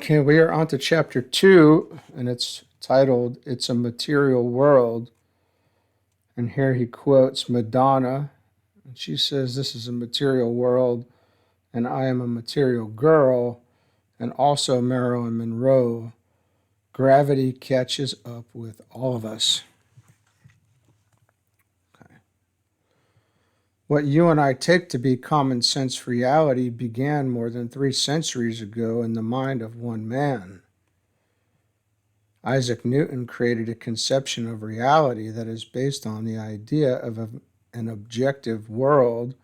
Okay, we are on to chapter 2, and it's titled, It's a Material World. And here he quotes Madonna, and she says, This is a material world, and I am a material girl, and also Marilyn Monroe. Gravity catches up with all of us. Okay. What you and I take to be common sense reality began more than 3 centuries ago in the mind of one man. Isaac Newton created a conception of reality that is based on the idea of an objective world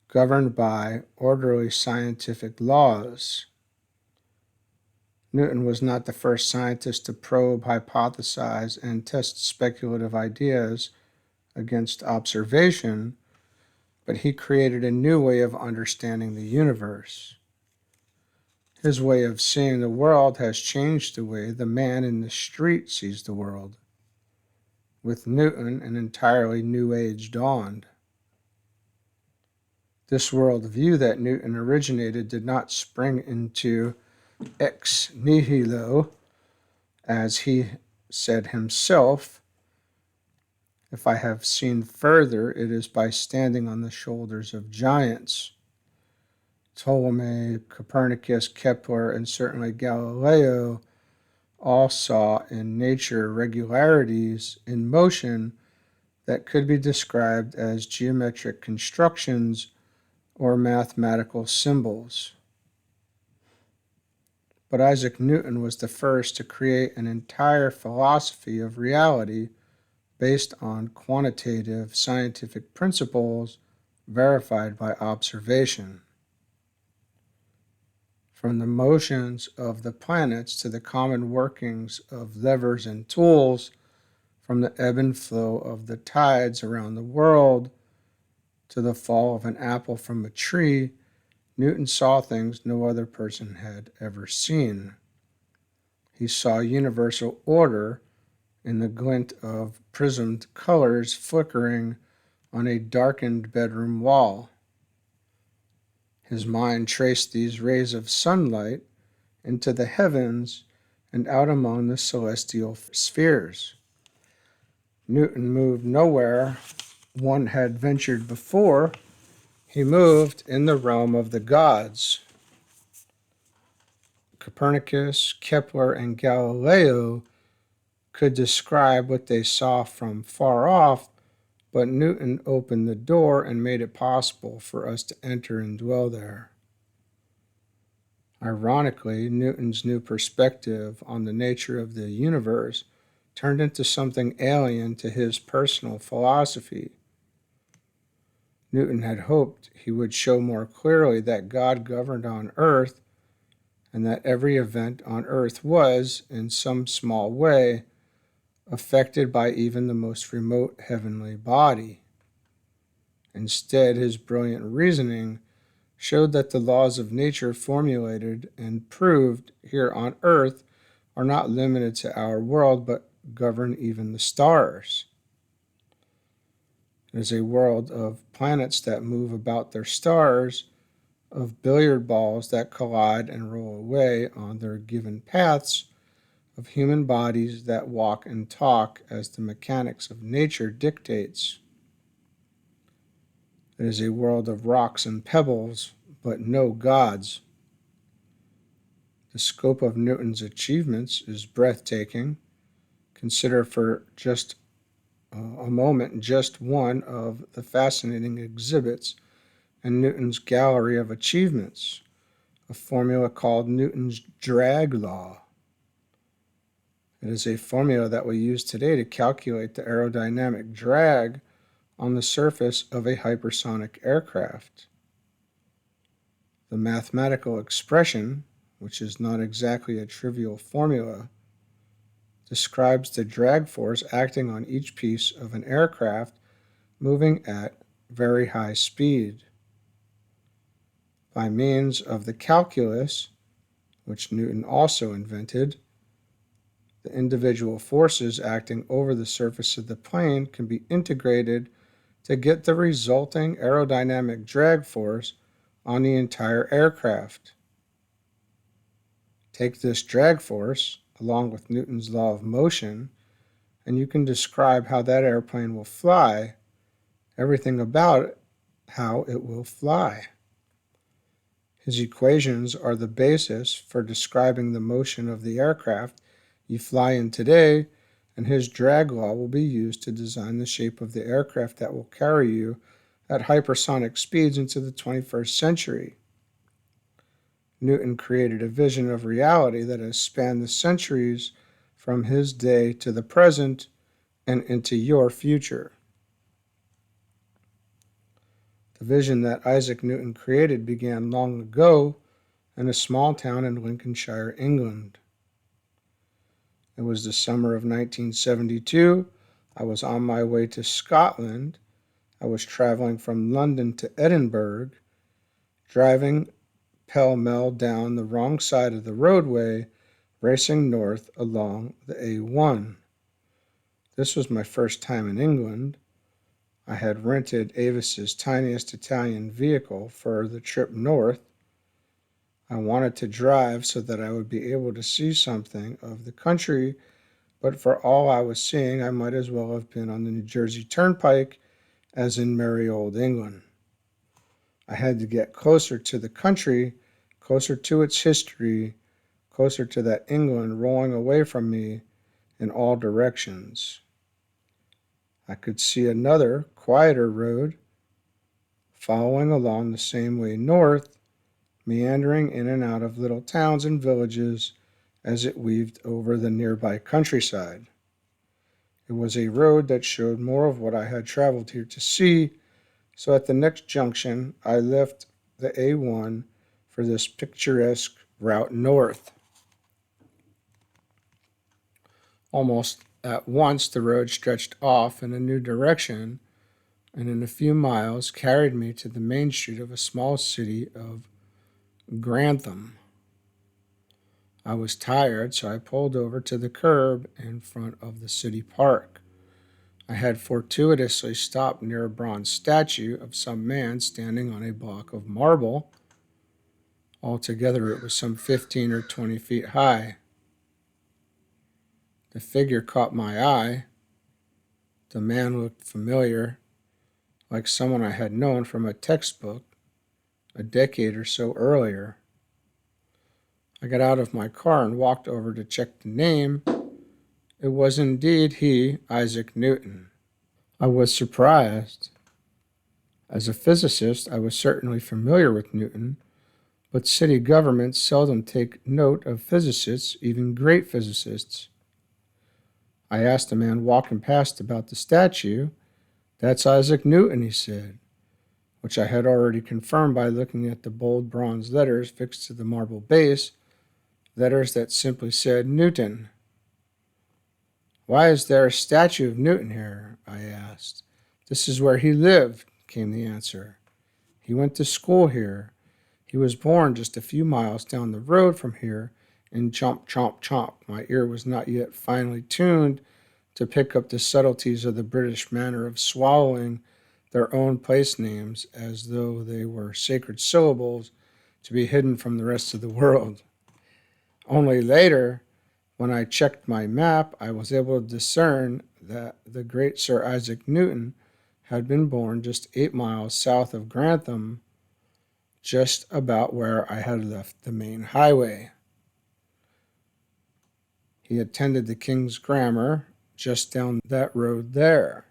governed by orderly scientific laws. Newton was not the first scientist to probe, hypothesize, and test speculative ideas against observation, but he created a new way of understanding the universe. His way of seeing the world has changed the way the man in the street sees the world. With Newton, an entirely new age dawned. This worldview that Newton originated did not spring into ex nihilo, as he said himself. If I have seen further, it is by standing on the shoulders of giants. Ptolemy, Copernicus, Kepler, and certainly Galileo all saw in nature regularities in motion that could be described as geometric constructions or mathematical symbols. But Isaac Newton was the first to create an entire philosophy of reality based on quantitative scientific principles verified by observation. From the motions of the planets to the common workings of levers and tools, from the ebb and flow of the tides around the world to the fall of an apple from a tree, Newton saw things no other person had ever seen. He saw universal order in the glint of prismed colors flickering on a darkened bedroom wall. His mind traced these rays of sunlight into the heavens and out among the celestial spheres. Newton moved nowhere one had ventured before. He moved in the realm of the gods. Copernicus, Kepler, and Galileo could describe what they saw from far off, but Newton opened the door and made it possible for us to enter and dwell there. Ironically, Newton's new perspective on the nature of the universe turned into something alien to his personal philosophy. Newton had hoped he would show more clearly that God governed on earth and that every event on earth was, in some small way, affected by even the most remote heavenly body. Instead, his brilliant reasoning showed that the laws of nature formulated and proved here on earth are not limited to our world, but govern even the stars. It is a world of planets that move about their stars, of billiard balls that collide and roll away on their given paths, of human bodies that walk and talk as the mechanics of nature dictates. It is a world of rocks and pebbles, but no gods. The scope of Newton's achievements is breathtaking. Consider for just a moment just one of the fascinating exhibits in Newton's gallery of achievements, a formula called Newton's drag law. It is a formula that we use today to calculate the aerodynamic drag on the surface of a hypersonic aircraft. The mathematical expression, which is not exactly a trivial formula, describes the drag force acting on each piece of an aircraft moving at very high speed. By means of the calculus, which Newton also invented, the individual forces acting over the surface of the plane can be integrated to get the resulting aerodynamic drag force on the entire aircraft. Take this drag force, along with Newton's law of motion, and you can describe how that airplane will fly, everything about it, how it will fly. His equations are the basis for describing the motion of the aircraft you fly in today, and his drag law will be used to design the shape of the aircraft that will carry you at hypersonic speeds into the 21st century. Newton created a vision of reality that has spanned the centuries from his day to the present and into your future. The vision that Isaac Newton created began long ago in a small town in Lincolnshire, England. It was the summer of 1972. I was on my way to Scotland. I was traveling from London to Edinburgh, driving pell-mell down the wrong side of the roadway, racing north along the A1. This was my first time in England. I had rented Avis's tiniest Italian vehicle for the trip north. I wanted to drive so that I would be able to see something of the country, but for all I was seeing, I might as well have been on the New Jersey Turnpike as in merry old England. I had to get closer to the country, closer to its history, closer to that England rolling away from me in all directions. I could see another, quieter road following along the same way north, meandering in and out of little towns and villages as it weaved over the nearby countryside. It was a road that showed more of what I had traveled here to see, so at the next junction I left the A1 for this picturesque route north. Almost at once the road stretched off in a new direction, and in a few miles carried me to the main street of a small city of Grantham. I was tired, so I pulled over to the curb in front of the city park. I had fortuitously stopped near a bronze statue of some man standing on a block of marble. Altogether, it was some 15 or 20 feet high. The figure caught my eye. The man looked familiar, like someone I had known from a textbook a decade or so earlier. I got out of my car and walked over to check the name. It was indeed he, Isaac Newton. I was surprised. As a physicist, I was certainly familiar with Newton, but city governments seldom take note of physicists, even great physicists. I asked the man walking past about the statue. "That's Isaac Newton," he said, which I had already confirmed by looking at the bold bronze letters fixed to the marble base, letters that simply said Newton. "Why is there a statue of Newton here?" I asked. "This is where he lived," came the answer. "He went to school here. He was born just a few miles down the road from here, and chomp, chomp, chomp. My ear was not yet finely tuned to pick up the subtleties of the British manner of swallowing their own place names as though they were sacred syllables to be hidden from the rest of the world. Only later, when I checked my map, I was able to discern that the great Sir Isaac Newton had been born just 8 miles south of Grantham, just about where I had left the main highway. He attended the King's Grammar just down that road there.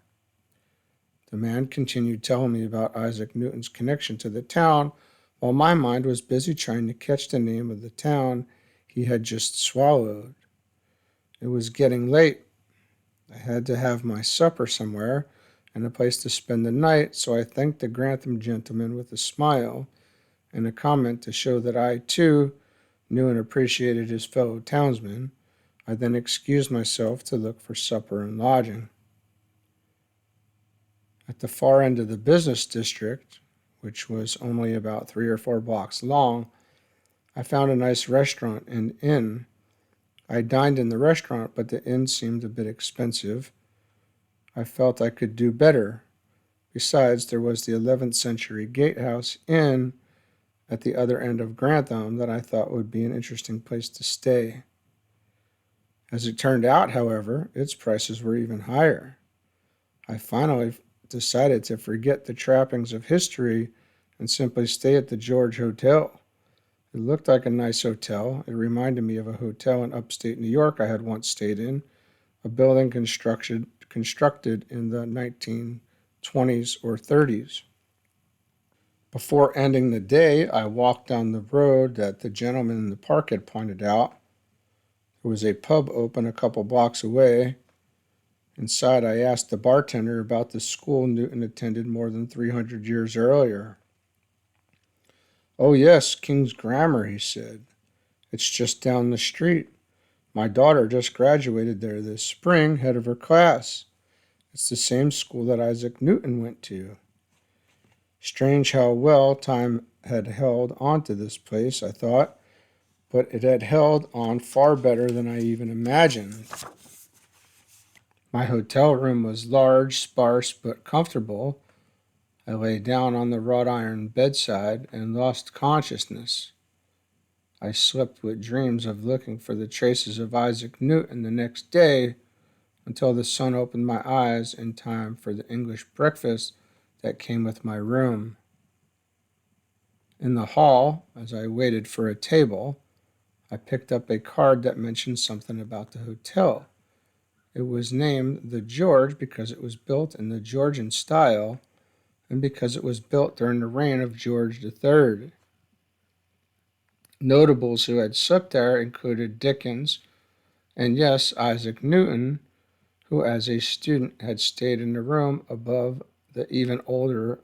The man continued telling me about Isaac Newton's connection to the town, while my mind was busy trying to catch the name of the town he had just swallowed. It was getting late. I had to have my supper somewhere and a place to spend the night, so I thanked the Grantham gentleman with a smile and a comment to show that I, too, knew and appreciated his fellow townsmen. I then excused myself to look for supper and lodging. At the far end of the business district, which was only about 3 or 4 blocks long, I found a nice restaurant and inn. I dined in the restaurant, but the inn seemed a bit expensive. I felt I could do better. Besides, there was the 11th century Gatehouse Inn at the other end of Grantham that I thought would be an interesting place to stay. As it turned out, however, its prices were even higher. I finally decided to forget the trappings of history and simply stay at the George Hotel. It looked like a nice hotel. It reminded me of a hotel in upstate New York I had once stayed in, a building constructed in the 1920s or 30s. Before ending the day, I walked down the road that the gentleman in the park had pointed out. There was a pub open a couple blocks away. Inside, I asked the bartender about the school Newton attended more than 300 years earlier. "Oh, yes, King's Grammar," he said. "It's just down the street. My daughter just graduated there this spring, head of her class. It's the same school that Isaac Newton went to." Strange how well time had held on to this place, I thought, but it had held on far better than I even imagined. My hotel room was large, sparse, but comfortable. I lay down on the wrought iron bedside and lost consciousness. I slept with dreams of looking for the traces of Isaac Newton the next day until the sun opened my eyes in time for the English breakfast that came with my room. In the hall, as I waited for a table, I picked up a card that mentioned something about the hotel. It was named the George because it was built in the Georgian style and because it was built during the reign of George III. Notables who had slept there included Dickens and, yes, Isaac Newton, who as a student had stayed in the room above the even older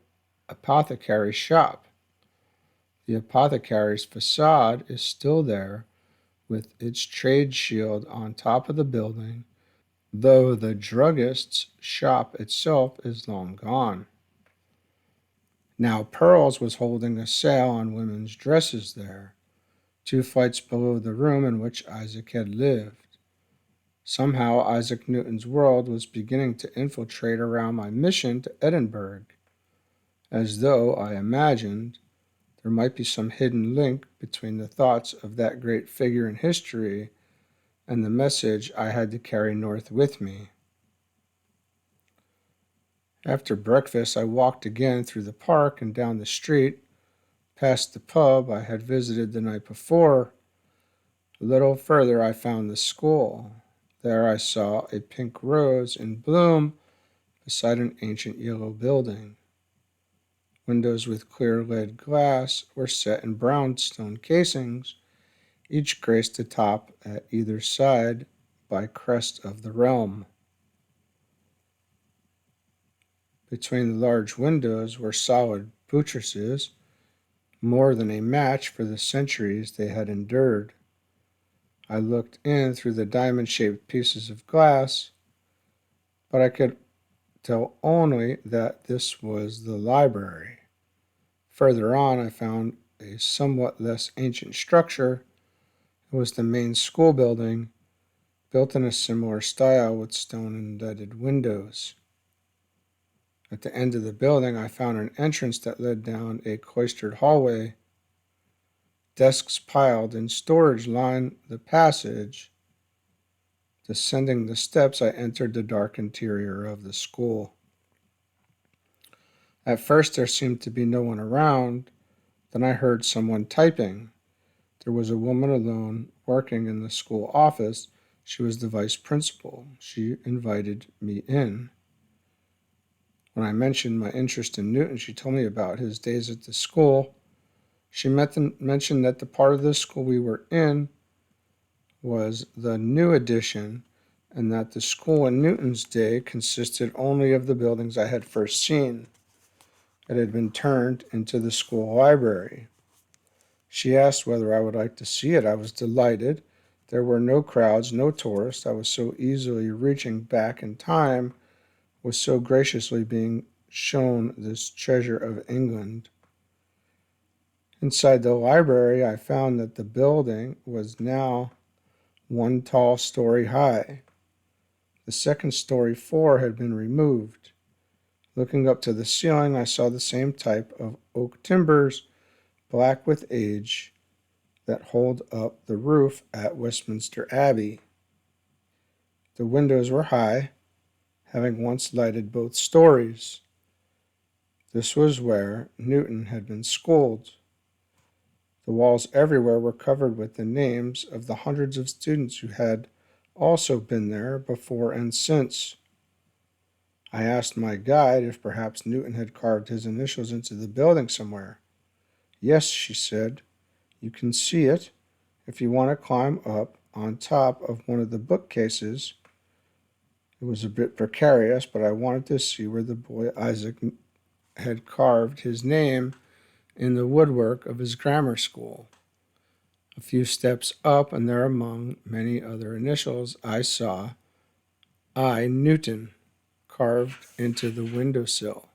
apothecary's shop. The apothecary's facade is still there with its trade shield on top of the building, though the druggist's shop itself is long gone. Now Pearls was holding a sale on women's dresses there, 2 flights below the room in which Isaac had lived. Somehow Isaac Newton's world was beginning to infiltrate around my mission to Edinburgh, as though, I imagined, there might be some hidden link between the thoughts of that great figure in history and the message I had to carry north with me. After breakfast, I walked again through the park and down the street, past the pub I had visited the night before. A little further, I found the school. There I saw a pink rose in bloom beside an ancient yellow building. Windows with clear lead glass were set in brownstone casings, each graced atop at either side by crest of the realm. Between the large windows were solid buttresses, more than a match for the centuries they had endured. I looked in through the diamond-shaped pieces of glass, but I could tell only that this was the library. Further on, I found a somewhat less ancient structure. It was the main school building, built in a similar style with stone-indented windows. At the end of the building, I found an entrance that led down a cloistered hallway. Desks piled in storage lined the passage. Descending the steps, I entered the dark interior of the school. At first, there seemed to be no one around. Then I heard someone typing. There was a woman alone working in the school office. She was the vice principal. She invited me in. When I mentioned my interest in Newton, she told me about his days at the school. She mentioned that the part of the school we were in was the new addition, and that the school in Newton's day consisted only of the buildings I had first seen. It had been turned into the school library. She asked whether I would like to see it. I was delighted. There were no crowds, no tourists. I was so easily reaching back in time, was so graciously being shown this treasure of England. Inside the library, I found that the building was now one tall story high. The second-story floor had been removed. Looking up to the ceiling, I saw the same type of oak timbers, black with age, that hold up the roof at Westminster Abbey. The windows were high, having once lighted both stories. This was where Newton had been schooled. The walls everywhere were covered with the names of the hundreds of students who had also been there before and since. I asked my guide if perhaps Newton had carved his initials into the building somewhere. Yes, she said. You can see it if you want to climb up on top of one of the bookcases. It was a bit precarious, but I wanted to see where the boy Isaac had carved his name in the woodwork of his grammar school. A few steps up, and there among many other initials, I saw I. Newton carved into the windowsill.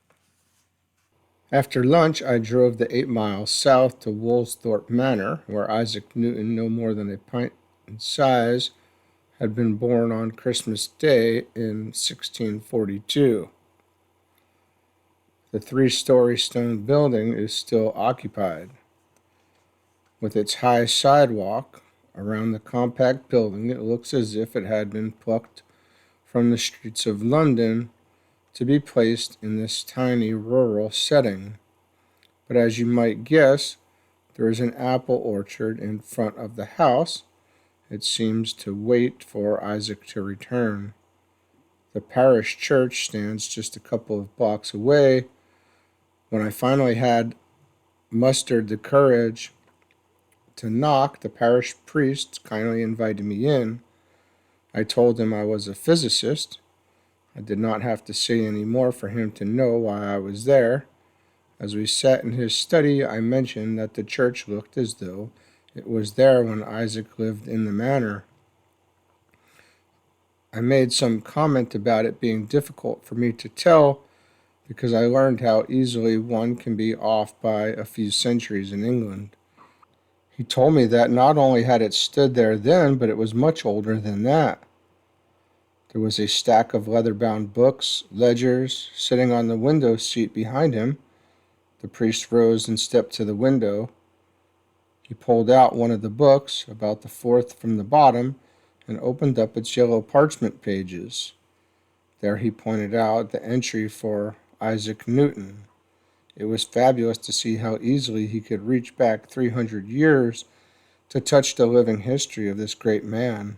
After lunch, I drove the 8 miles south to Woolsthorpe Manor, where Isaac Newton, no more than a pint in size, had been born on Christmas Day in 1642. The 3-story stone building is still occupied. With its high sidewalk around the compact building, it looks as if it had been plucked from the streets of London to be placed in this tiny rural setting. But as you might guess, there is an apple orchard in front of the house. It seems to wait for Isaac to return. The parish church stands just a couple of blocks away. When I finally had mustered the courage to knock, the parish priest kindly invited me in. I told him I was a physicist. I did not have to say any more for him to know why I was there. As we sat in his study, I mentioned that the church looked as though it was there when Isaac lived in the manor. I made some comment about it being difficult for me to tell because I learned how easily one can be off by a few centuries in England. He told me that not only had it stood there then, but it was much older than that. There was a stack of leather-bound books, ledgers, sitting on the window seat behind him. The priest rose and stepped to the window. He pulled out one of the books, about the fourth from the bottom, and opened up its yellow parchment pages. There he pointed out the entry for Isaac Newton. It was fabulous to see how easily he could reach back 300 years to touch the living history of this great man.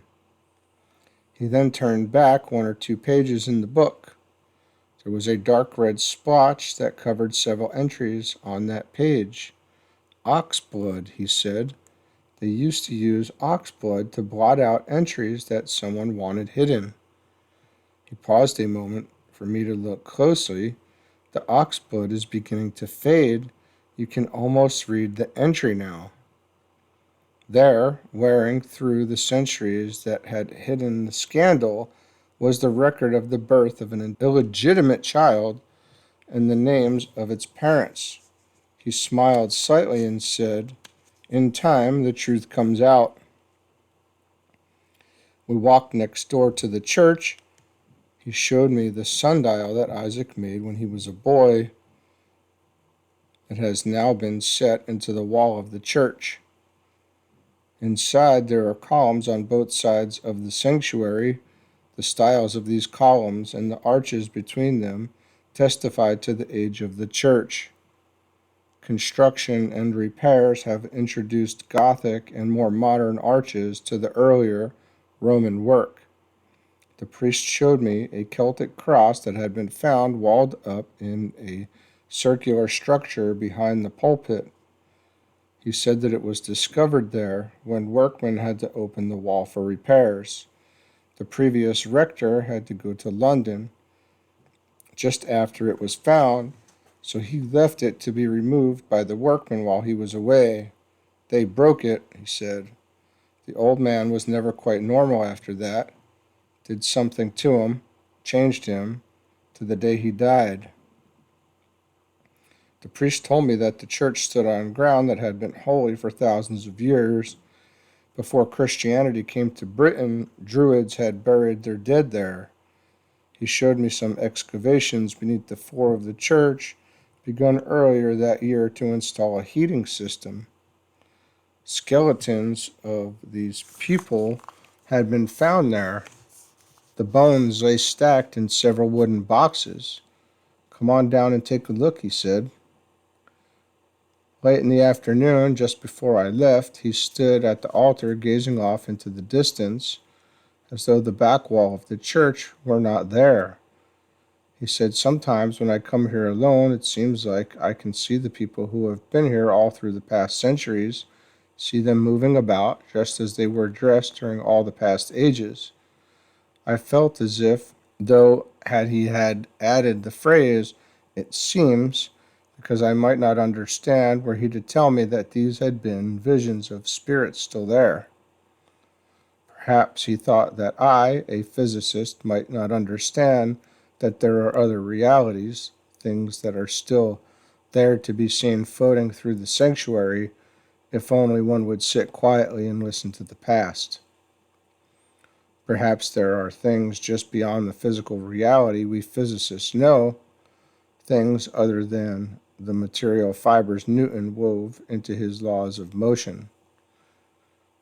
He then turned back 1 or 2 pages in the book. There was a dark red splotch that covered several entries on that page. Ox blood, he said. They used to use ox blood to blot out entries that someone wanted hidden. He paused a moment for me to look closely. The ox blood is beginning to fade. You can almost read the entry now. There, wearing through the centuries that had hidden the scandal, was the record of the birth of an illegitimate child and the names of its parents. He smiled slightly and said, "In time, the truth comes out." We walked next door to the church. He showed me the sundial that Isaac made when he was a boy. It has now been set into the wall of the church. Inside, there are columns on both sides of the sanctuary. The styles of these columns and the arches between them testify to the age of the church. Construction and repairs have introduced Gothic and more modern arches to the earlier Roman work. The priest showed me a Celtic cross that had been found walled up in a circular structure behind the pulpit. He said that it was discovered there when workmen had to open the wall for repairs. The previous rector had to go to London just after it was found, so he left it to be removed by the workmen while he was away. They broke it, he said. The old man was never quite normal after that. Did something to him, changed him, to the day he died. The priest told me that the church stood on ground that had been holy for thousands of years. Before Christianity came to Britain, Druids had buried their dead there. He showed me some excavations beneath the floor of the church, begun earlier that year to install a heating system. Skeletons of these people had been found there. The bones lay stacked in several wooden boxes. "Come on down and take a look," he said. Late in the afternoon, just before I left, he stood at the altar gazing off into the distance, as though the back wall of the church were not there. He said, "Sometimes when I come here alone, it seems like I can see the people who have been here all through the past centuries, see them moving about just as they were dressed during all the past ages." I felt as if, though had he had added the phrase, "it seems," because I might not understand, were he to tell me that these had been visions of spirits still there. Perhaps he thought that I, a physicist, might not understand that there are other realities, things that are still there to be seen floating through the sanctuary, if only one would sit quietly and listen to the past. Perhaps there are things just beyond the physical reality we physicists know, things other than the material fibers Newton wove into his laws of motion.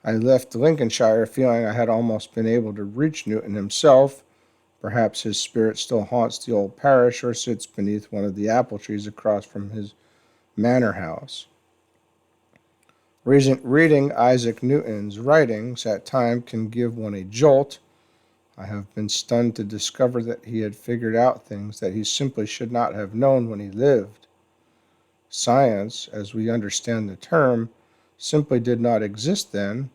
I left Lincolnshire feeling I had almost been able to reach Newton himself. Perhaps his spirit still haunts the old parish or sits beneath one of the apple trees across from his manor house. Reading Isaac Newton's writings at times can give one a jolt. I have been stunned to discover that he had figured out things that he simply should not have known when he lived. Science, as we understand the term, simply did not exist then,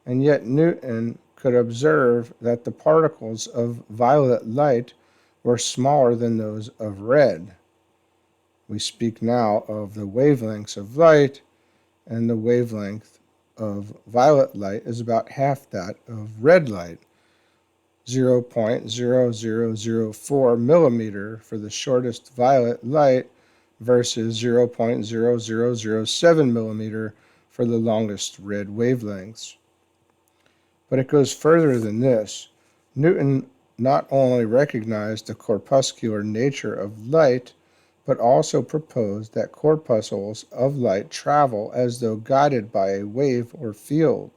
and yet Newton could observe that the particles of violet light were smaller than those of red. We speak now of the wavelengths of light, and the wavelength of violet light is about half that of red light, 0.0004 millimeter for the shortest violet light versus 0.0007 millimeter for the longest red wavelengths. But it goes further than this. Newton not only recognized the corpuscular nature of light, but also proposed that corpuscles of light travel as though guided by a wave or field.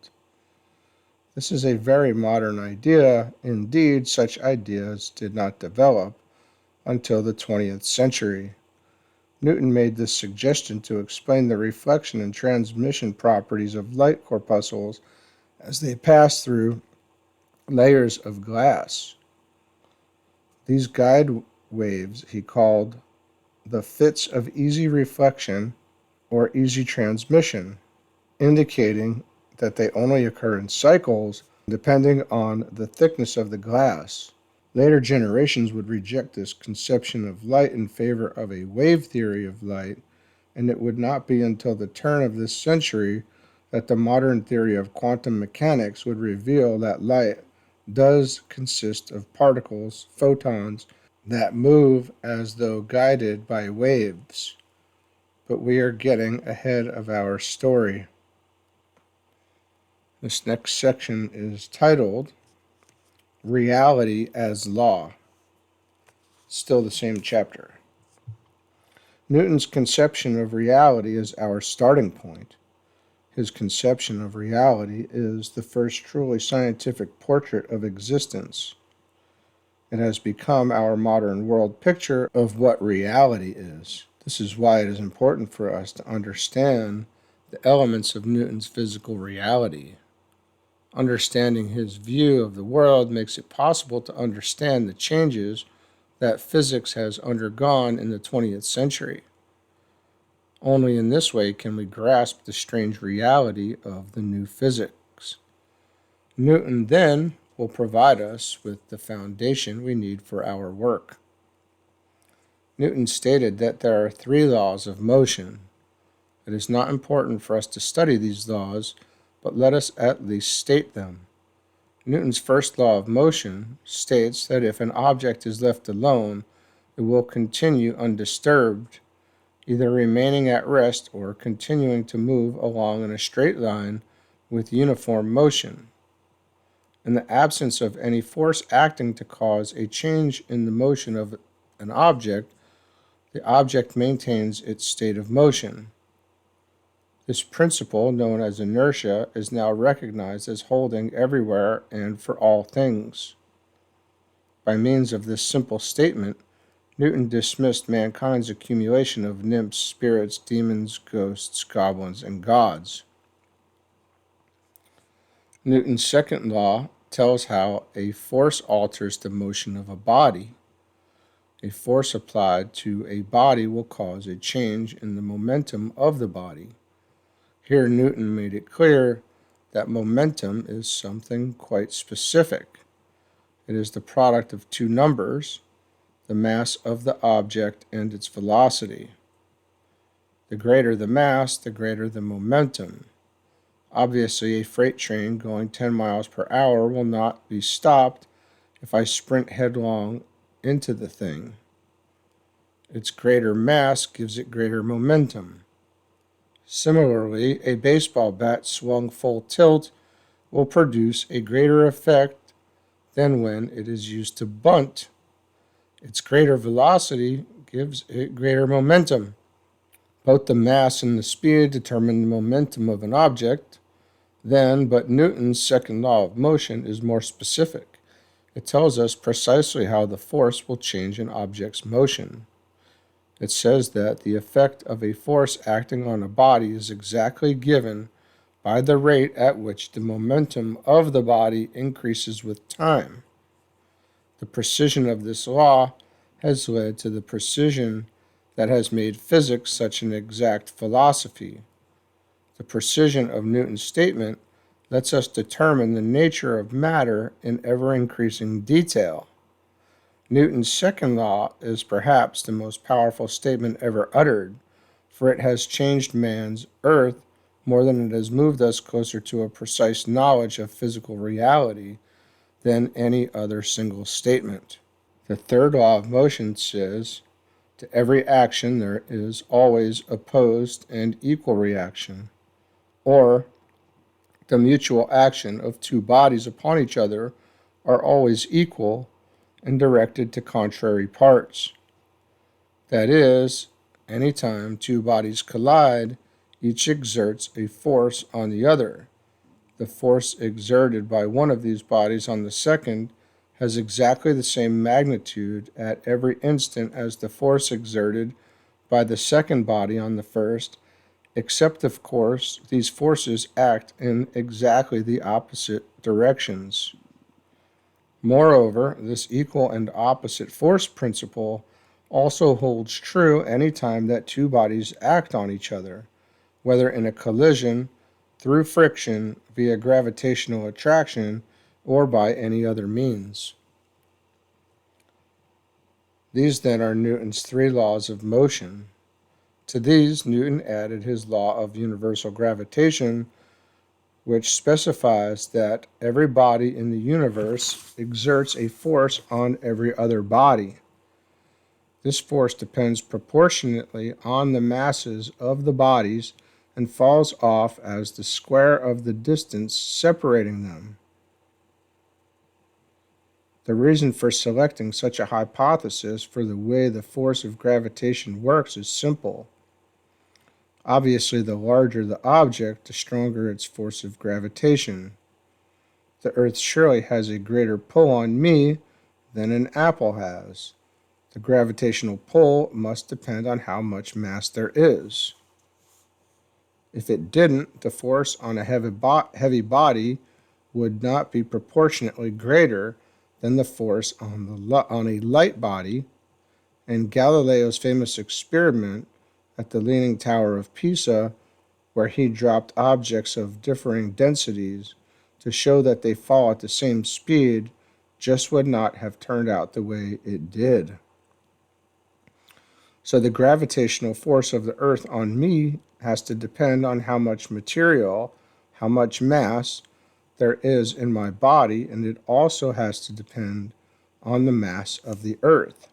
This is a very modern idea. Indeed, such ideas did not develop until the 20th century. Newton made this suggestion to explain the reflection and transmission properties of light corpuscles as they pass through layers of glass. These guide waves he called the fits of easy reflection or easy transmission, indicating that they only occur in cycles depending on the thickness of the glass. Later generations would reject this conception of light in favor of a wave theory of light, and it would not be until the turn of this century that the modern theory of quantum mechanics would reveal that light does consist of particles, photons, that move as though guided by waves. But we are getting ahead of our story. This next section is titled Reality as Law. Still the same chapter. Newton's conception of reality is our starting point. His conception of reality is the first truly scientific portrait of existence. It has become our modern world picture of what reality is. This is why it is important for us to understand the elements of Newton's physical reality. Understanding his view of the world makes it possible to understand the changes that physics has undergone in the 20th century. Only in this way can we grasp the strange reality of the new physics. Newton then will provide us with the foundation we need for our work. Newton stated that there are 3 laws of motion. It is not important for us to study these laws, but let us at least state them. Newton's first law of motion states that if an object is left alone, it will continue undisturbed, either remaining at rest or continuing to move along in a straight line with uniform motion. In the absence of any force acting to cause a change in the motion of an object, the object maintains its state of motion. This principle, known as inertia, is now recognized as holding everywhere and for all things. By means of this simple statement, Newton dismissed mankind's accumulation of nymphs, spirits, demons, ghosts, goblins, and gods. Newton's second law tells how a force alters the motion of a body. A force applied to a body will cause a change in the momentum of the body. Here Newton made it clear that momentum is something quite specific. It is the product of two numbers, the mass of the object and its velocity. The greater the mass, the greater the momentum. Obviously, a freight train going 10 miles per hour will not be stopped if I sprint headlong into the thing. Its greater mass gives it greater momentum. Similarly, a baseball bat swung full tilt will produce a greater effect than when it is used to bunt. Its greater velocity gives it greater momentum. Both the mass and the speed determine the momentum of an object. But Newton's second law of motion is more specific. It tells us precisely how the force will change an object's motion. It says that the effect of a force acting on a body is exactly given by the rate at which the momentum of the body increases with time. The precision of this law has led to the precision that has made physics such an exact philosophy. The precision of Newton's statement lets us determine the nature of matter in ever-increasing detail. Newton's second law is perhaps the most powerful statement ever uttered, for it has changed man's earth more than it has moved us closer to a precise knowledge of physical reality than any other single statement. The third law of motion says, to every action there is always opposed and equal reaction, or the mutual action of two bodies upon each other are always equal and directed to contrary parts. That is, anytime two bodies collide, each exerts a force on the other. The force exerted by one of these bodies on the second has exactly the same magnitude at every instant as the force exerted by the second body on the first, except, of course, these forces act in exactly the opposite directions. Moreover, this equal and opposite force principle also holds true any time that two bodies act on each other, whether in a collision, through friction, via gravitational attraction, or by any other means. These then are Newton's three laws of motion. To these, Newton added his law of universal gravitation, which specifies that every body in the universe exerts a force on every other body. This force depends proportionately on the masses of the bodies and falls off as the square of the distance separating them. The reason for selecting such a hypothesis for the way the force of gravitation works is simple. Obviously, the larger the object, the stronger its force of gravitation. The Earth surely has a greater pull on me than an apple has. The gravitational pull must depend on how much mass there is. If it didn't, the force on a heavy body would not be proportionately greater than the force on a light body, and Galileo's famous experiment at the Leaning Tower of Pisa, where he dropped objects of differing densities to show that they fall at the same speed, just would not have turned out the way it did. So the gravitational force of the Earth on me has to depend on how much material, how much mass there is in my body, and it also has to depend on the mass of the Earth.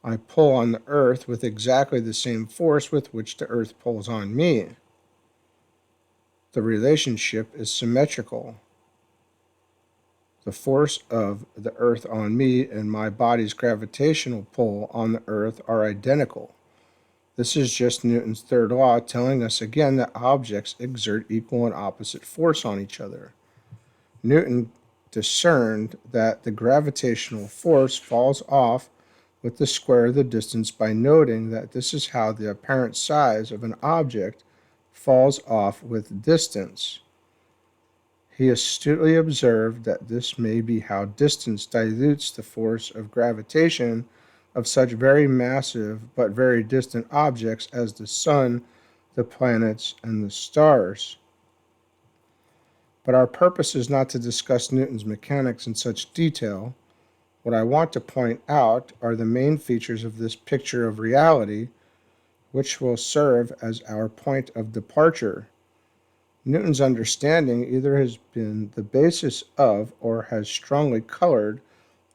I pull on the Earth with exactly the same force with which the Earth pulls on me. The relationship is symmetrical. The force of the earth on me and my body's gravitational pull on the earth are identical. This is just Newton's third law, telling us again that objects exert equal and opposite force on each other. Newton discerned that the gravitational force falls off with the square of the distance by noting that this is how the apparent size of an object falls off with distance. He astutely observed that this may be how distance dilutes the force of gravitation of such very massive but very distant objects as the sun, the planets, and the stars. But our purpose is not to discuss Newton's mechanics in such detail. What I want to point out are the main features of this picture of reality, which will serve as our point of departure. Newton's understanding either has been the basis of or has strongly colored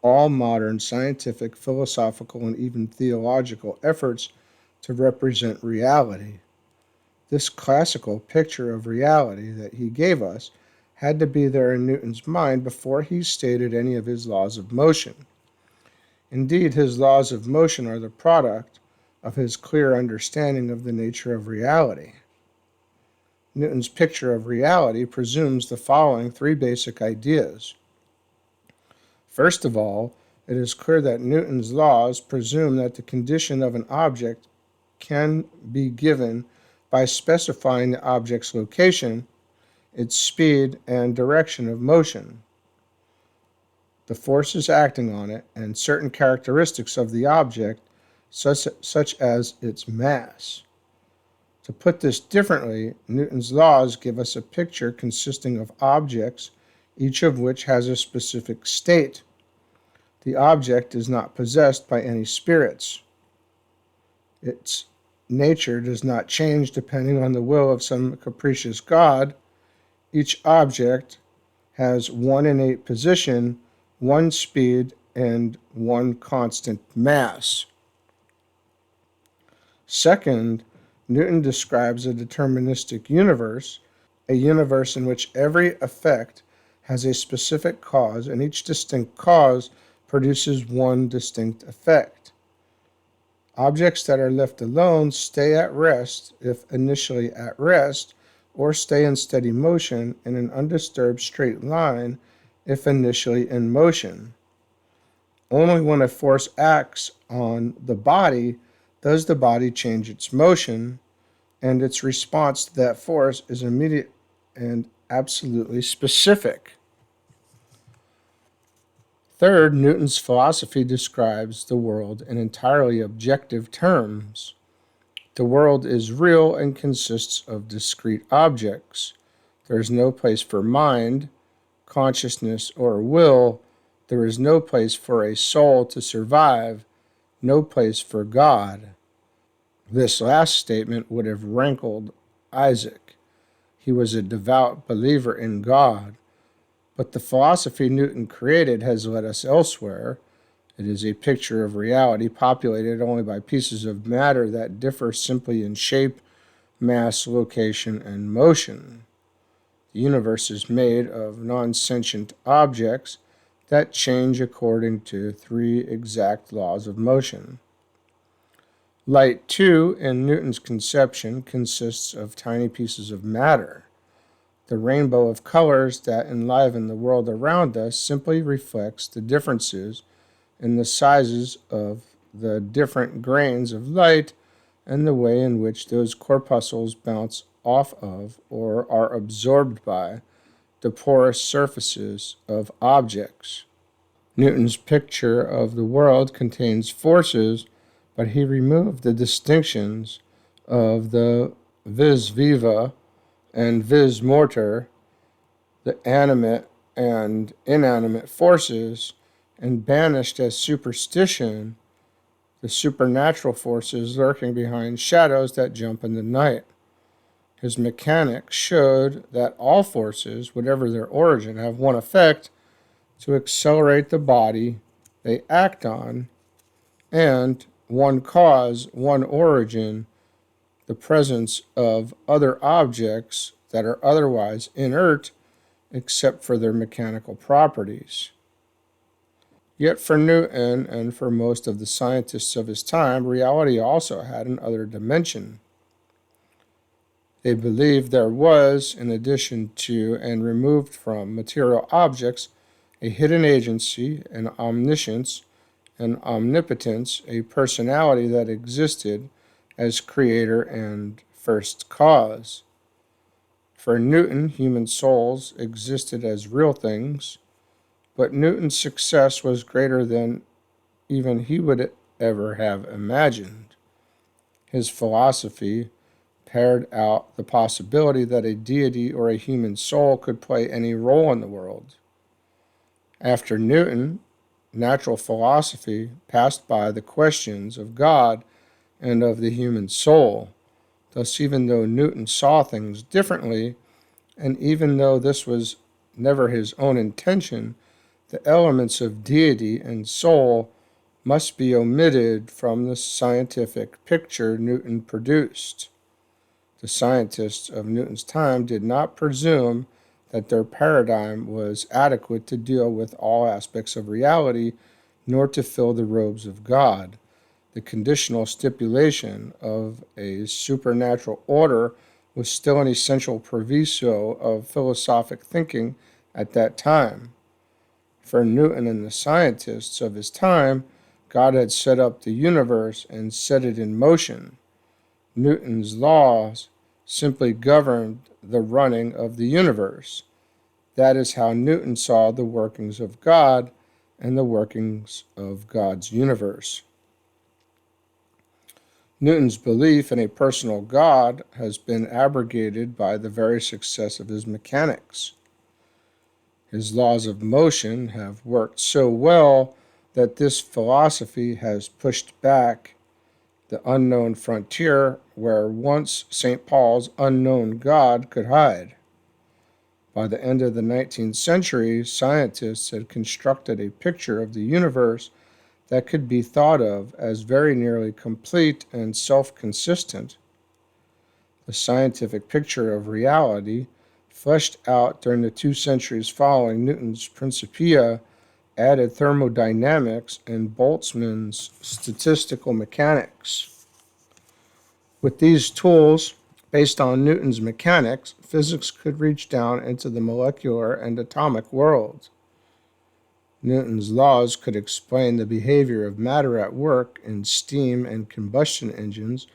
all modern scientific, philosophical, and even theological efforts to represent reality. This classical picture of reality that he gave us had to be there in Newton's mind before he stated any of his laws of motion. Indeed, his laws of motion are the product of his clear understanding of the nature of reality. Newton's picture of reality presumes the following three basic ideas. First of all, it is clear that Newton's laws presume that the condition of an object can be given by specifying the object's location, its speed, and direction of motion, the forces acting on it, and certain characteristics of the object, such as its mass. To put this differently, Newton's laws give us a picture consisting of objects, each of which has a specific state. The object is not possessed by any spirits. Its nature does not change depending on the will of some capricious god. Each object has one innate position, one speed, and one constant mass. Second, Newton describes a deterministic universe, a universe in which every effect has a specific cause, and each distinct cause produces one distinct effect. Objects that are left alone stay at rest, if initially at rest, or stay in steady motion in an undisturbed straight line, if initially in motion. Only when a force acts on the body does the body change its motion, and its response to that force is immediate and absolutely specific. Third, Newton's philosophy describes the world in entirely objective terms. The world is real and consists of discrete objects. There is no place for mind, consciousness, or will. There is no place for a soul to survive, no place for God. This last statement would have rankled Isaac. He was a devout believer in God, but the philosophy Newton created has led us elsewhere. It is a picture of reality populated only by pieces of matter that differ simply in shape, mass, location, and motion. The universe is made of non-sentient objects that change according to three exact laws of motion. Light, too, in Newton's conception, consists of tiny pieces of matter. The rainbow of colors that enliven the world around us simply reflects the differences in the sizes of the different grains of light and the way in which those corpuscles bounce off of or are absorbed by the porous surfaces of objects. Newton's picture of the world contains forces, but he removed the distinctions of the vis viva and vis morter, the animate and inanimate forces, and banished as superstition the supernatural forces lurking behind shadows that jump in the night. His mechanics showed that all forces, whatever their origin, have one effect: to accelerate the body they act on, and one cause, one origin, the presence of other objects that are otherwise inert except for their mechanical properties. Yet for Newton and for most of the scientists of his time, reality also had another dimension. They believed there was, in addition to and removed from material objects, a hidden agency, an omniscience, an omnipotence, a personality that existed as creator and first cause. For Newton, human souls existed as real things, but Newton's success was greater than even he would ever have imagined. His philosophy paired out the possibility that a deity or a human soul could play any role in the world. After Newton, natural philosophy passed by the questions of God and of the human soul. Thus, even though Newton saw things differently, and even though this was never his own intention, the elements of deity and soul must be omitted from the scientific picture Newton produced. The scientists of Newton's time did not presume that their paradigm was adequate to deal with all aspects of reality, nor to fill the robes of God. The conditional stipulation of a supernatural order was still an essential proviso of philosophic thinking at that time. For Newton and the scientists of his time, God had set up the universe and set it in motion. Newton's laws simply governed the running of the universe. That is how Newton saw the workings of God and the workings of God's universe. Newton's belief in a personal God has been abrogated by the very success of his mechanics. His laws of motion have worked so well that this philosophy has pushed back the unknown frontier where once St. Paul's unknown God could hide. By the end of the 19th century, scientists had constructed a picture of the universe that could be thought of as very nearly complete and self-consistent. The scientific picture of reality, fleshed out during the 2 centuries following Newton's Principia, added thermodynamics and Boltzmann's statistical mechanics. With these tools, based on Newton's mechanics, physics could reach down into the molecular and atomic world. Newton's laws could explain the behavior of matter at work in steam and combustion engines,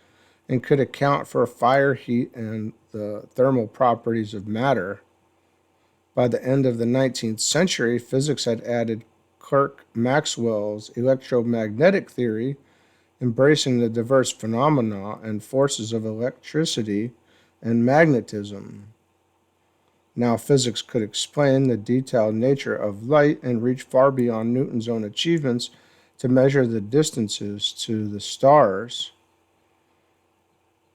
and could account for fire, heat, and the thermal properties of matter. By the end of the 19th century, physics had added Clerk Maxwell's electromagnetic theory, embracing the diverse phenomena and forces of electricity and magnetism. Now physics could explain the detailed nature of light and reach far beyond Newton's own achievements to measure the distances to the stars.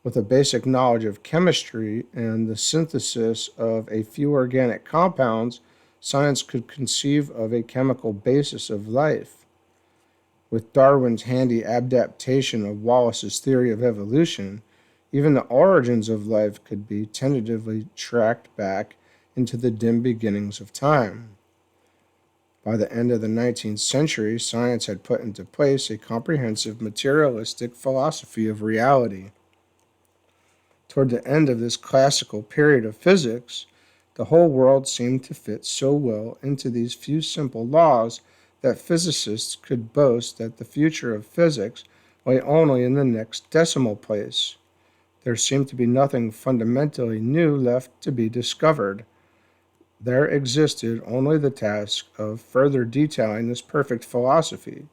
With a basic knowledge of chemistry and the synthesis of a few organic compounds, science could conceive of a chemical basis of life. With Darwin's handy adaptation of Wallace's theory of evolution, even the origins of life could be tentatively tracked back into the dim beginnings of time. By the end of the 19th century, science had put into place a comprehensive materialistic philosophy of reality. Toward the end of this classical period of physics, the whole world seemed to fit so well into these few simple laws that physicists could boast that the future of physics lay only in the next decimal place. There seemed to be nothing fundamentally new left to be discovered. There existed only the task of further detailing this perfect philosophy.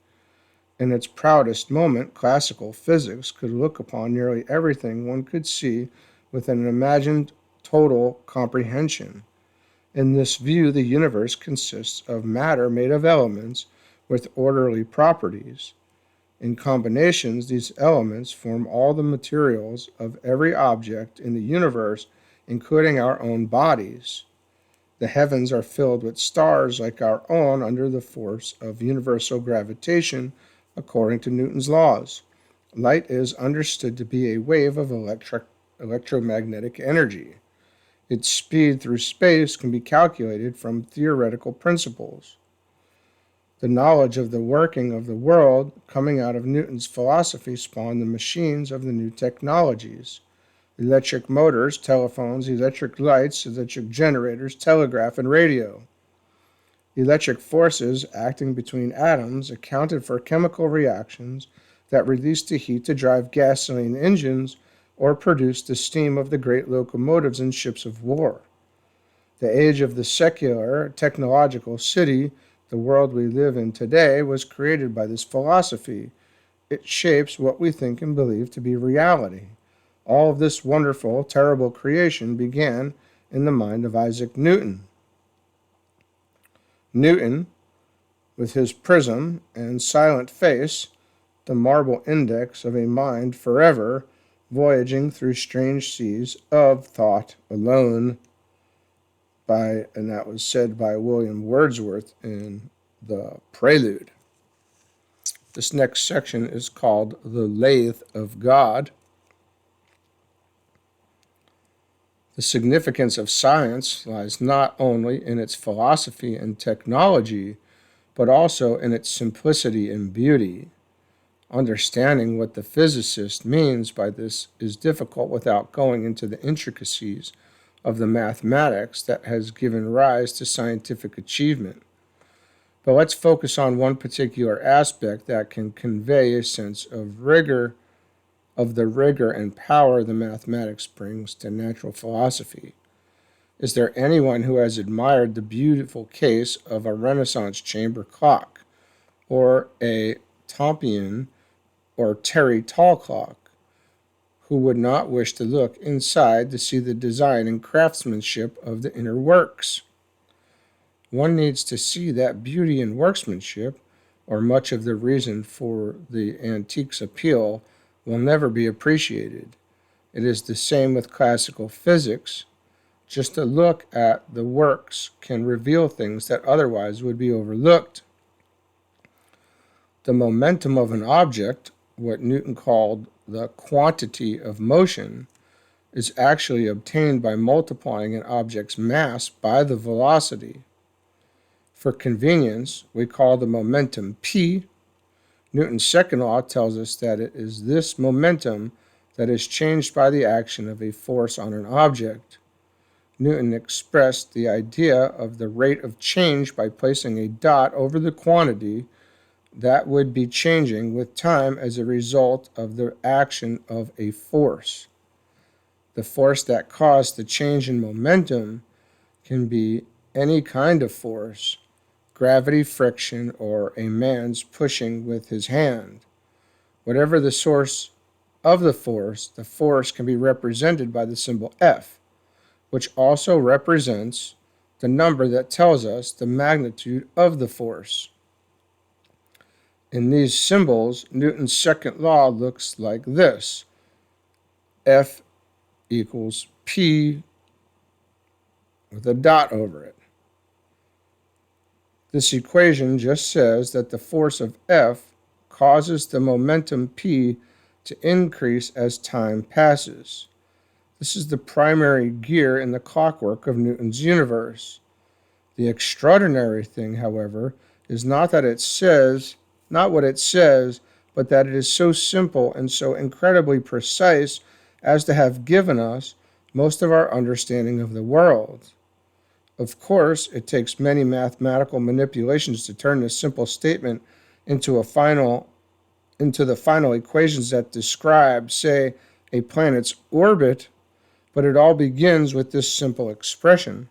In its proudest moment, classical physics could look upon nearly everything one could see with an imagined total comprehension. In this view, the universe consists of matter made of elements with orderly properties. In combinations, these elements form all the materials of every object in the universe, including our own bodies. The heavens are filled with stars like our own under the force of universal gravitation, according to Newton's laws. Light is understood to be a wave of electromagnetic energy. Its speed through space can be calculated from theoretical principles. The knowledge of the working of the world coming out of Newton's philosophy spawned the machines of the new technologies. Electric motors, telephones, electric lights, electric generators, telegraph, and radio. Electric forces acting between atoms accounted for chemical reactions that released the heat to drive gasoline engines or produce the steam of the great locomotives and ships of war. The age of the secular, technological city, the world we live in today, was created by this philosophy. It shapes what we think and believe to be reality. All of this wonderful, terrible creation began in the mind of Isaac Newton. Newton, with his prism and silent face, the marble index of a mind forever voyaging through strange seas of thought alone, and that was said by William Wordsworth in the Prelude. This next section is called The Lathe of God. The significance of science lies not only in its philosophy and technology, but also in its simplicity and beauty. Understanding what the physicist means by this is difficult without going into the intricacies of the mathematics that has given rise to scientific achievement. But let's focus on one particular aspect that can convey a sense of the rigor and power the mathematics brings to natural philosophy. Is there anyone who has admired the beautiful case of a Renaissance chamber clock, or a Tompion or Terry tall clock, who would not wish to look inside to see the design and craftsmanship of the inner works? One needs to see that beauty and workmanship, or much of the reason for the antique's appeal, will never be appreciated. It is the same with classical physics. Just a look at the works can reveal things that otherwise would be overlooked. The momentum of an object, what Newton called the quantity of motion, is actually obtained by multiplying an object's mass by the velocity. For convenience, we call the momentum p. Newton's second law tells us that it is this momentum that is changed by the action of a force on an object. Newton expressed the idea of the rate of change by placing a dot over the quantity that would be changing with time as a result of the action of a force. The force that caused the change in momentum can be any kind of force, gravity, friction, or a man's pushing with his hand. Whatever the source of the force can be represented by the symbol F, which also represents the number that tells us the magnitude of the force. In these symbols, Newton's second law looks like this: F equals P with a dot over it. This equation just says that the force of F causes the momentum P to increase as time passes. This is the primary gear in the clockwork of Newton's universe. The extraordinary thing, however, is not what it says, but that it is so simple and so incredibly precise as to have given us most of our understanding of the world. Of course, it takes many mathematical manipulations to turn this simple statement into the final equations that describe, say, a planet's orbit, but it all begins with this simple expression.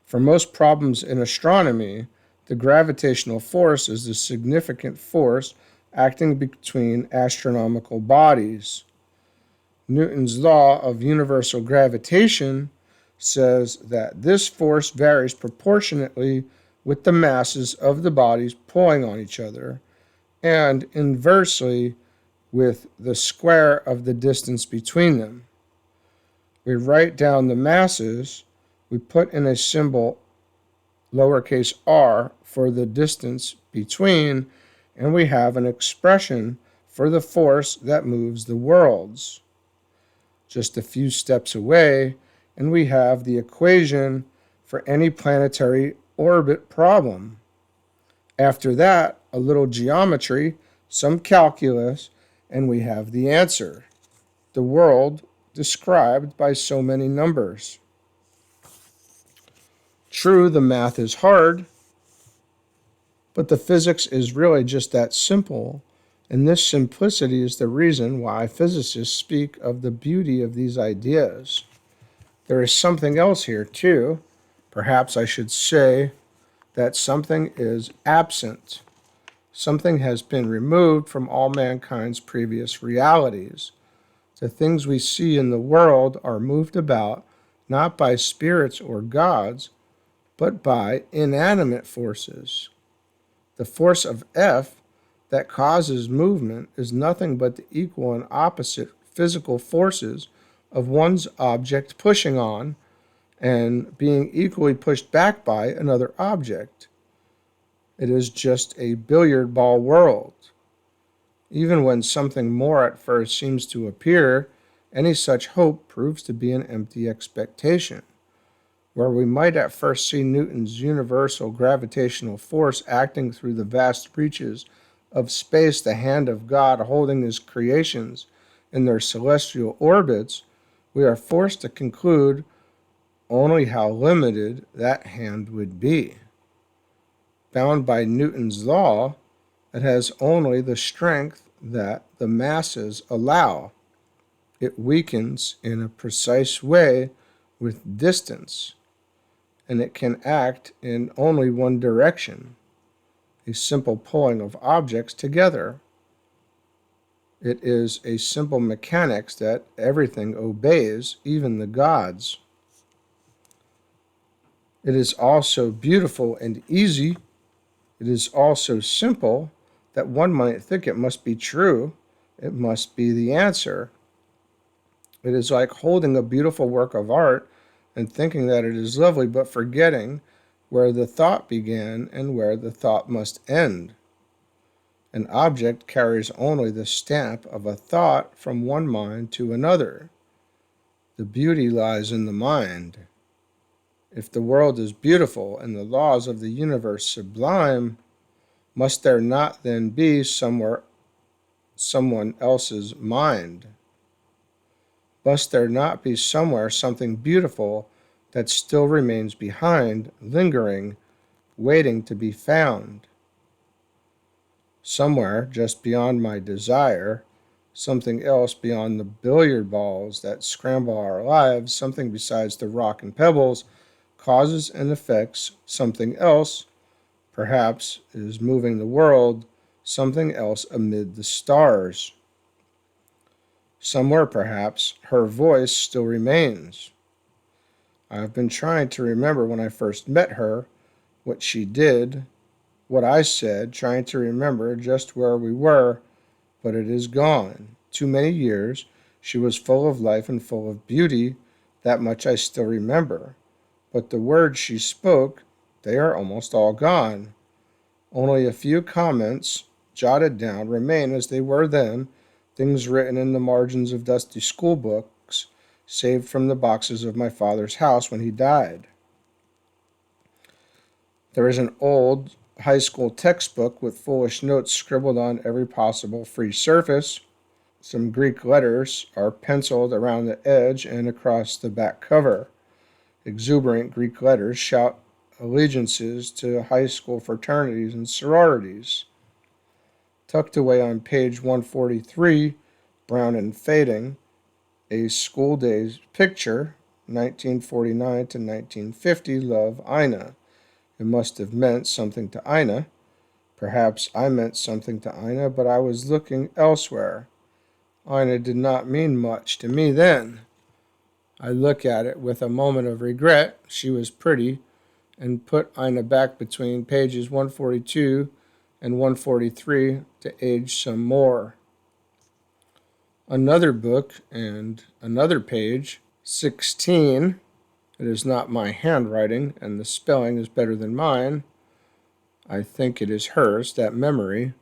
For most problems in astronomy, the gravitational force is the significant force acting between astronomical bodies. Newton's law of universal gravitation says that this force varies proportionately with the masses of the bodies pulling on each other, and inversely with the square of the distance between them. We write down the masses, we put in a symbol lowercase r for the distance between, and we have an expression for the force that moves the worlds. Just a few steps away, and we have the equation for any planetary orbit problem. After that, a little geometry, some calculus, and we have the answer. The world described by so many numbers. True, the math is hard, but the physics is really just that simple, and this simplicity is the reason why physicists speak of the beauty of these ideas. There is something else here, too. Perhaps I should say that something is absent. Something has been removed from all mankind's previous realities. The things we see in the world are moved about not by spirits or gods, but by inanimate forces. The force of F that causes movement is nothing but the equal and opposite physical forces of one's object pushing on and being equally pushed back by another object. It is just a billiard ball world. Even when something more at first seems to appear, any such hope proves to be an empty expectation. Where we might at first see Newton's universal gravitational force acting through the vast reaches of space, the hand of God holding his creations in their celestial orbits, we are forced to conclude only how limited that hand would be. Bound by Newton's law, it has only the strength that the masses allow. It weakens in a precise way with distance, and it can act in only one direction, a simple pulling of objects together. It is a simple mechanics that everything obeys, even the gods. It is also beautiful and easy. It is also simple that one might think it must be true. It must be the answer. It is like holding a beautiful work of art and thinking that it is lovely, but forgetting where the thought began and where the thought must end. An object carries only the stamp of a thought from one mind to another. The beauty lies in the mind. If the world is beautiful and the laws of the universe sublime, must there not then be somewhere someone else's mind? Must there not be somewhere something beautiful that still remains behind, lingering, waiting to be found? Somewhere just beyond my desire, something else beyond the billiard balls that scramble our lives, something besides the rock and pebbles, causes and affects something else, perhaps is moving the world, something else amid the stars. Somewhere, perhaps, her voice still remains. I have been trying to remember when I first met her, what she did, what I said, trying to remember just where we were, but it is gone. Too many years. She was full of life and full of beauty. That much I still remember. But the words she spoke, they are almost all gone. Only a few comments, jotted down, remain as they were then, things written in the margins of dusty school books, saved from the boxes of my father's house when he died. There is an old high school textbook with foolish notes scribbled on every possible free surface. Some Greek letters are penciled around the edge and across the back cover. Exuberant Greek letters shout allegiances to high school fraternities and sororities. Tucked away on page 143, brown and fading, a school day's picture, 1949 to 1950, love Ina. It must have meant something to Ina. Perhaps I meant something to Ina, but I was looking elsewhere. Ina did not mean much to me then. I look at it with a moment of regret. She was pretty, and put Ina back between pages 142 and 143 to age some more. Another book and another page, 16. It is not my handwriting, and the spelling is better than mine. I think it is hers, that memory.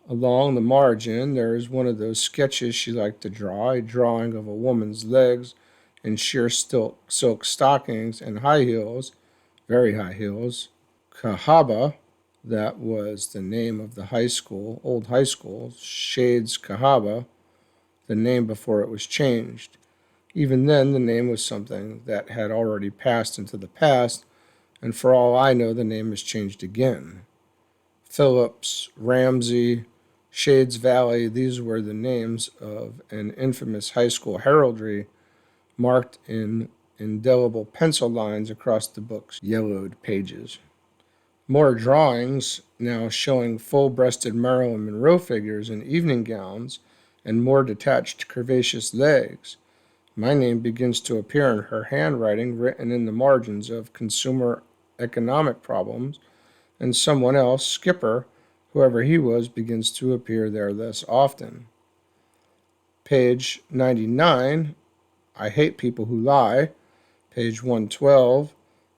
Along the margin, there is one of those sketches she liked to draw, a drawing of a woman's legs in sheer silk stockings and high heels, very high heels. Cahaba, that was the name of the old high school, Shades Cahaba, the name before it was changed. Even then, the name was something that had already passed into the past, and for all I know, the name has changed again. Phillips, Ramsey, Shades Valley, these were the names of an infamous high school heraldry marked in indelible pencil lines across the book's yellowed pages. More drawings now showing full-breasted Marilyn Monroe figures in evening gowns and more detached curvaceous legs. My name begins to appear in her handwriting written in the margins of Consumer Economic Problems, and someone else, Skipper, whoever he was, begins to appear there less often. Page 99, I hate people who lie. Page 112,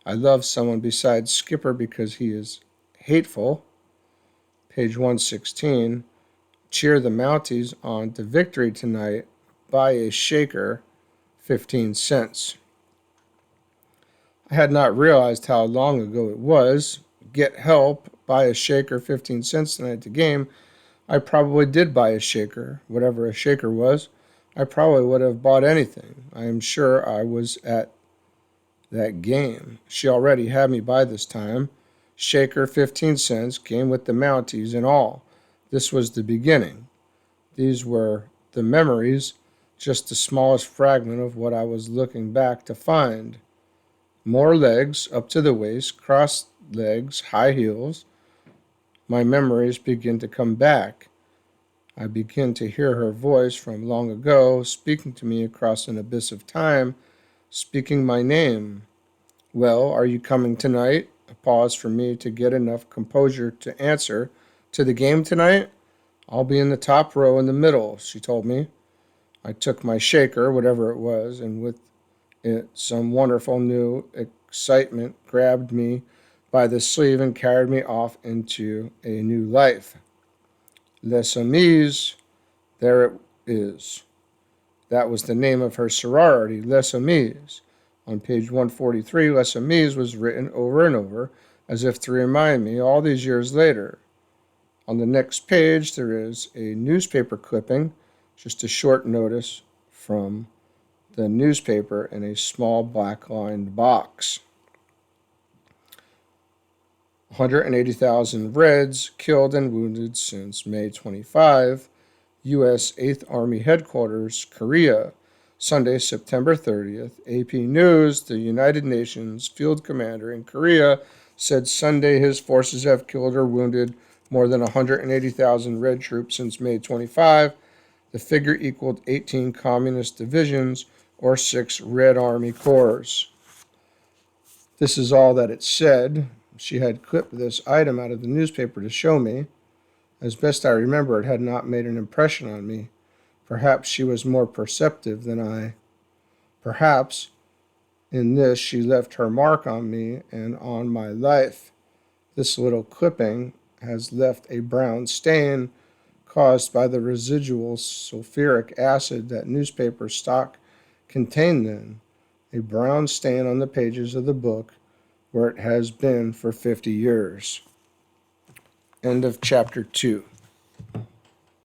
I love someone besides Skipper because he is hateful. Page 116, cheer the Mounties on to victory tonight. Buy a shaker, 15 cents. I had not realized how long ago it was. Get help, buy a shaker, 15 cents tonight at the game. I probably did buy a shaker, whatever a shaker was. I probably would have bought anything. I am sure I was at that game. She already had me by this time. Shaker, 15 cents, game with the Mounties and all. This was the beginning. These were the memories, just the smallest fragment of what I was looking back to find. More legs up to the waist, crossed legs, high heels. My memories begin to come back. I begin to hear her voice from long ago, speaking to me across an abyss of time, speaking my name. Well, are you coming tonight? A pause for me to get enough composure to answer. To the game tonight? I'll be in the top row in the middle, she told me. I took my shaker, whatever it was, and with it some wonderful new excitement grabbed me by the sleeve and carried me off into a new life. Les Amis, there it is. That was the name of her sorority, Les Amis. On page 143, Les Amis was written over and over as if to remind me all these years later. On the next page, there is a newspaper clipping, just a short notice from the newspaper in a small black-lined box. 180,000 Reds killed and wounded since May 25. U.S. 8th Army Headquarters, Korea, Sunday, September 30th. AP News, the United Nations field commander in Korea, said Sunday his forces have killed or wounded more than 180,000 Red troops since May 25. The figure equaled 18 communist divisions or 6 Red Army Corps. This is all that it said. She had clipped this item out of the newspaper to show me. As best I remember, it had not made an impression on me. Perhaps she was more perceptive than I. Perhaps in this she left her mark on me and on my life. This little clipping has left a brown stain caused by the residual sulfuric acid that newspaper stock contained then. A brown stain on the pages of the book where it has been for 50 years. End of chapter 2.